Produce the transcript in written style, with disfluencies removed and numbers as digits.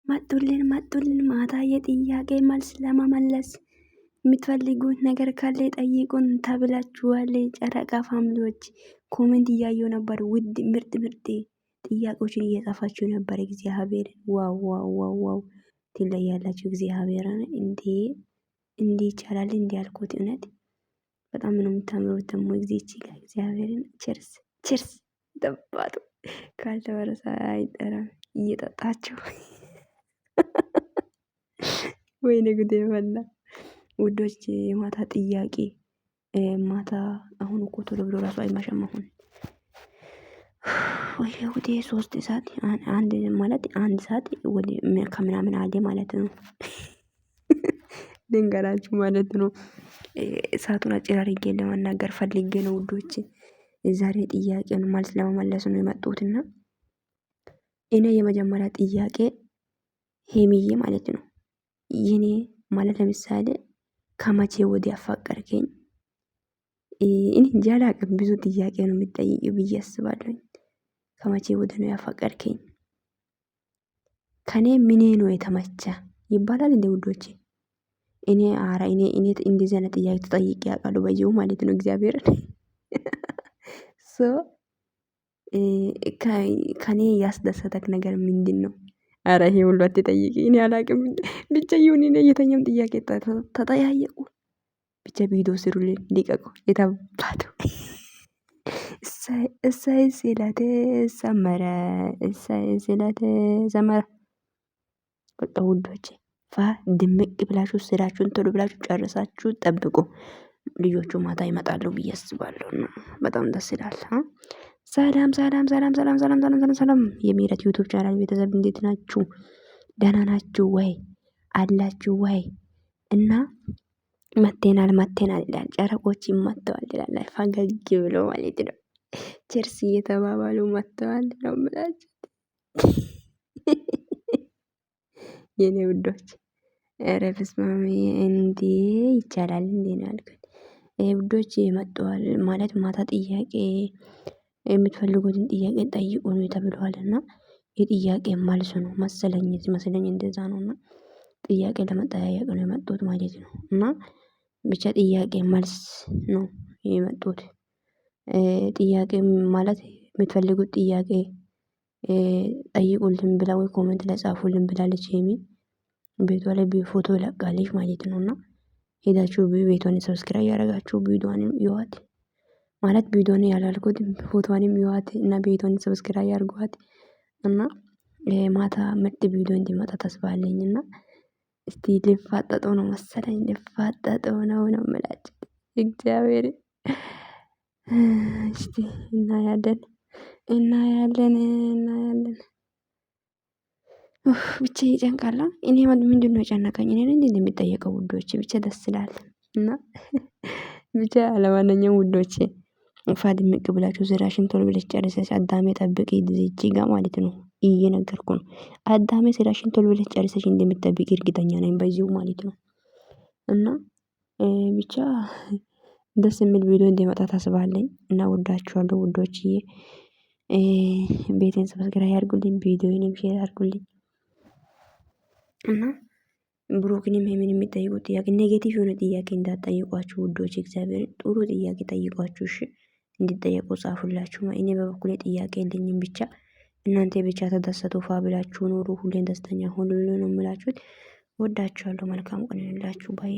መጡልን ማታ የጥያቄ መልስ ለመመለስ የምትፈልጉት ነገር ካለ ጠይቁን ተብላችኋል። ጨረቃ ፋሚሊዎች ኮሜንት እያየሁ ነበር። ውድ ምርጥ ጥያቄዎችን እየጻፋችሁ ነበር። እግዚአብሔር ዋው ዋው ዋው ዋው ትለያላችሁ። እግዚአብሔርን እንዴ ይቻላል እንዴ ያልኩት እውነት በጣም ነው የምታምሩት። ደግሞ እግዚአብሔርን ቸርስ ቸርስ ደባቱ ካልተወረሰ አይጠራም እየጠጣችሁ ወይኔ ጉዴ ፈላ። ውዶች የማታ ጥያቄ ማታ አሁን እኮ ቶሎ ብሎ ራሱ አይመሸም። አሁን ወይ ወደ 3 ሰዓት አንድ ማለት 1 ሰዓት ወደ ከምናምን አለ ማለት ነው። ድንገራችሁ ማለት ነው። እሳቱን አጭራርጌ ለመናገር ፈልጌ ነው ውዶች። የዛሬ ጥያቄን ማለት ለመመለስ ነው የመጡትና እኔ የመጀመሪያ ጥያቄ ሄሚዬ ማለት ነው የኔ ማለት ለምሳሌ ከመቼ ወዲህ አፋቀርከኝ? እኔ እንጃ አላቅም። ብዙ ጥያቄ ነው የምትጠይቂው ብዬ አስባለሁ። ከመቼ ወዲህ ነው ያፋቀርከኝ? ከኔ ምኔ ነው የተመቸ ይባላል እንደ ውዶቼ። እኔ እንደዚህ አይነት ጥያቄ ተጠይቄ አውቃለሁ በየው ማለት ነው እግዚአብሔር ሶ ከኔ ያስደሰተክ ነገር ምንድነው? አረ ይሄ ሁሉ አትጠይቂ፣ እኔ አላቅም። ብቻ ይሁን እኔ የተኛም ጥያቄ ተጠያየቁ። ብቻ ቪዲዮ ስሩልኝ ሊቀቁ የታባቱ እሳይ ሲላቴ ሰመረ ሰመረ። በቃ ውዶቼ ፋ ድምቅ ብላችሁ ስራችሁን ቶሎ ብላችሁ ጨርሳችሁ ጠብቁ። ልጆቹ ማታ ይመጣሉ ብዬ አስባለሁ። በጣም ደስ ይላል። ሰላም ሰላም ሰላም ሰላም ሰላም ሰላም ሰላም የምህረት ዩቲዩብ ቻናል ቤተሰብ እንዴት ናችሁ? ደህና ናችሁ ወይ? አላችሁ ወይ? እና መተናል ይላል። ጨረቆች መጥተዋል ይላል። ፈገግ ብሎ ማለት ነው። ቸርስ እየተባባሉ መጥተዋል ነው የምላችሁ የኔ ውዶች። ኧረ በስመአብ እንዴ ይቻላል እንዴ ነው ያልኩት። ውዶች መጥተዋል ማለት ማታ ጥያቄ የምትፈልጉትን ጥያቄ ጠይቁ ነው ተብሏልና የጥያቄ መልስ ነው መሰለኝ እንደዛ ነውና ጥያቄ ለመጠያየቅ ነው የመጡት ማለት ነው። እና ብቻ ጥያቄ መልስ ነው የመጡት። ጥያቄ ማለት የምትፈልጉት ጥያቄ ጠይቁልን ብላ ወይ ኮሜንት ላይ ጻፉልን ብላለች ሄሚ። ቤቷ ላይ ፎቶ ለቃለች ማለት ነውና ሄዳችሁ ቤቷን ሰብስክራይብ ያደረጋችሁ ቪዲዮዋንም ይዋት ማለት ቪዲዮን ያላልኩት ፎቶዋንም ይዋት እና ቤቷን ሰብስክራይብ ያርጓት። እና ማታ ምርጥ ቪዲዮ እንዲመጣ ተስፋ አለኝና እስቲ ልፋጠጡ ነው መሰለኝ ልፋጠጡ ነው የምላችሁ እግዚአብሔር እስቲ እናያለን። ብቻ ይጨንቃላ። እኔ ምንድነው የጨነቀኝ እኔ ነኝ እንደሚጠየቀው ውዶቼ ብቻ ደስ ይላል። እና ብቻ ለማንኛውም ውዶቼ ፋ ድምቅ ብላችሁ ስራሽን ቶሎ ብለሽ ጨርሰሽ አዳሜ ጠብቂ እዚህ ጋር ማለት ነው እየነገርኩ ነው። አዳሜ ስራሽን ቶሎ ብለሽ ጨርሰሽ እንደምትጠብቂ እርግጠኛ ነኝ በዚሁ ማለት ነው። እና ብቻ ደስ የሚል ቪዲዮ እንዲመጣ ተስፋ አለኝ እና ወዳችኋለሁ ውዶችዬ። ቤቴን ሰብስክራይብ ያርጉልኝ፣ ቪዲዮዬንም ሼር አርጉልኝ። እና ብሩክንም ሄምን የሚጠይቁት ጥያቄ ኔጌቲቭ የሆነ ጥያቄ እንዳትጠይቋችሁ ውዶች። እግዚአብሔር ጥሩ ጥያቄ ጠይቋችሁ እሺ። እንዲጠየቁ ጻፉላችሁ። እኔ በበኩሌ ጥያቄ የለኝም። ብቻ እናንተ ብቻ ተደሰቱ፣ ፋ ብላችሁ ኑሩ፣ ሁሌን ደስተኛ ሁሉ ነው የምላችሁት። ወዳችኋለሁ። መልካም ቀን ይሁንላችሁ ባይ